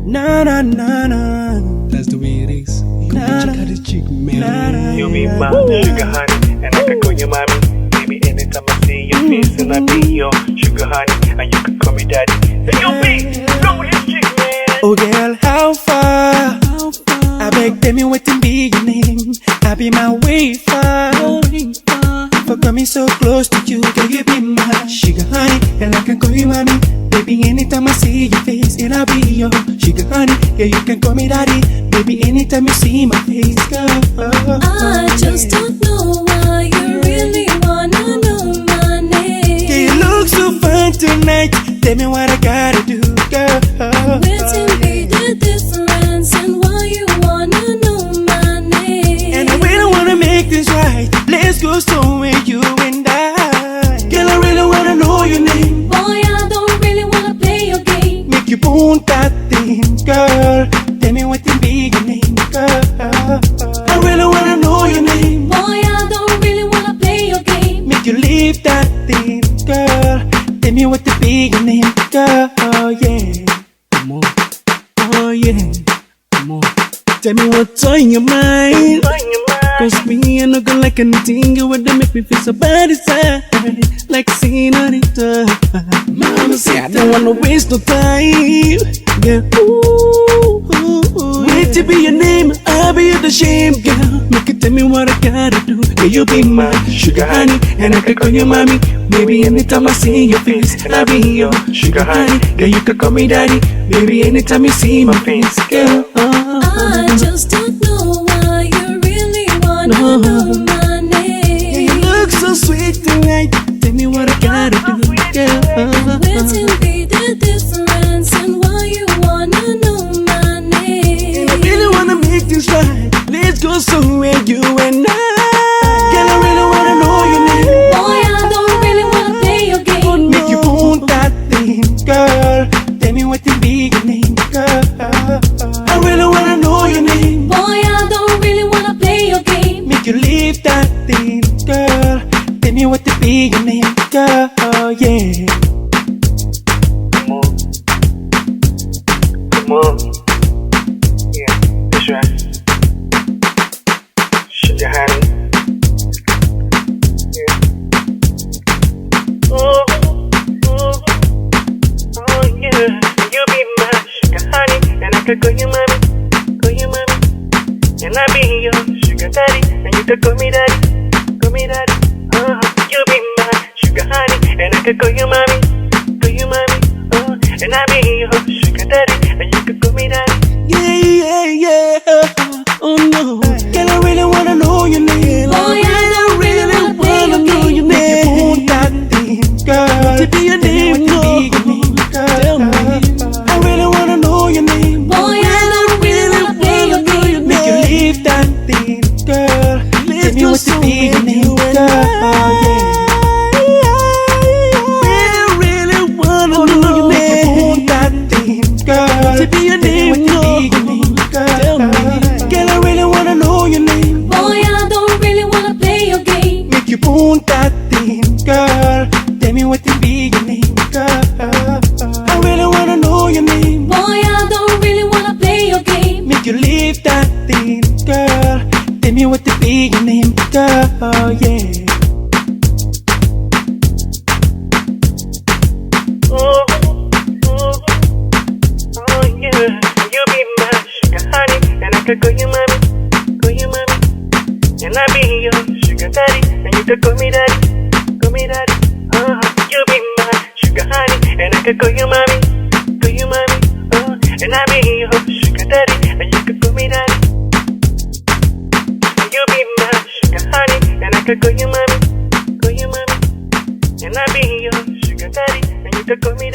Na na na na. That's the way it is. You Nah, got this chick, man. You be my sugar honey, and I can call you mommy. Baby, anytime I see your face, and I be your sugar honey, and you can call me daddy. Hey, you be, come with this chick, man. Oh girl, how far? I beg tell me what to be your name. I be my way far. For coming so close to you, girl, you be my sugar honey, and I can call you mommy. Baby, anytime I see your face, and I'll be your sugar honey. Yeah, you can call me daddy. Baby, anytime you see my face, girl. I just don't know why you really wanna know my name. Yeah, you look so fine tonight. Tell me what I gotta do, girl. Waiting be the difference and why you wanna know my name. And I really wanna make this right. Let's go somewhere, you and I. Girl, I really wanna know your name. Boy, I don't really wanna play your game. Make you boom that thing, girl. Tell me what to be your name, girl. I really wanna know your name. Boy, I don't really wanna play your game. Make you leave that thing, girl. Tell me what to be your name, girl. Oh yeah, Come on, oh yeah. come on. Tell me what's on your mind. On your mind. Cause me, I no go like anything you would make me feel so bad inside. Like señorita. Mama say I don't wanna waste no time. Yeah, ooh. Wait to be your name, I'll be the shame, girl. Make you tell me what I gotta do. Yeah, you be my sugar honey, and I can call you mommy. Baby, anytime I see your face, I'll be your sugar honey. Yeah, you can call me daddy. Baby, anytime you see my face, girl. I just don't know why you really wanna know my name. You look so sweet tonight. Tell me what I gotta do, girl. Waiting be the difference and why you wanna know my name. I really wanna make this right. Let's go somewhere, you and I. Girl, I really wanna know your name. Boy, I don't really wanna play your game. Make you boom that thing, girl. Tell me what to be your name, girl. I really wanna know your name. Boy, I don't really wanna play your game. Make you leave that thing, girl. Tell me what to be your name, girl. Oh yeah. Come on. Come on. Yeah, that's right. Sugar honey. Yeah. Oh, oh, oh, yeah. You be my sugar honey, and I can call you mommy. Call you mommy. And I be your sugar daddy, and you can call me daddy. Call me daddy. You be my sugar honey, and I can call you mommy. Call you mommy. And I be your sugar daddy, and you can call me daddy. Yeah. Oh no. Girl, I really wanna know your name. Boy, I don't really wanna play your game. Make you boom that thing, girl. To be your name, Tell me what to be your name, Tell girl. me. I really wanna know your name. Boy, I don't really wanna play your game. Make you leave that thing, girl. Tell me what to be your name, girl. Oh yeah. Really wanna Oh know no, your make you boom name. that thing, girl. To be your name, Tell me what to be your name, Tell girl. me. Girl, I really wanna know your name. Boy, I don't really wanna play your game. Make you boom that thing, girl. Tell me what to be your name, girl. I really wanna know your name. Boy, I don't really wanna play your game. Make you leave that thing, girl. Tell me what to be your name, girl. Oh yeah. Oh, oh, oh, yeah. You be my sugar honey, and I can call you mommy. Call you mommy. And I be your sugar daddy, and you can call me daddy. Call me daddy. You be my sugar honey, and I can call you mommy. Call you mommy. And I be your sugar daddy, and you can call me daddy. You be my sugar honey, and I can call you mommy. Call you mommy. And I be your sugar daddy, and you can call me daddy.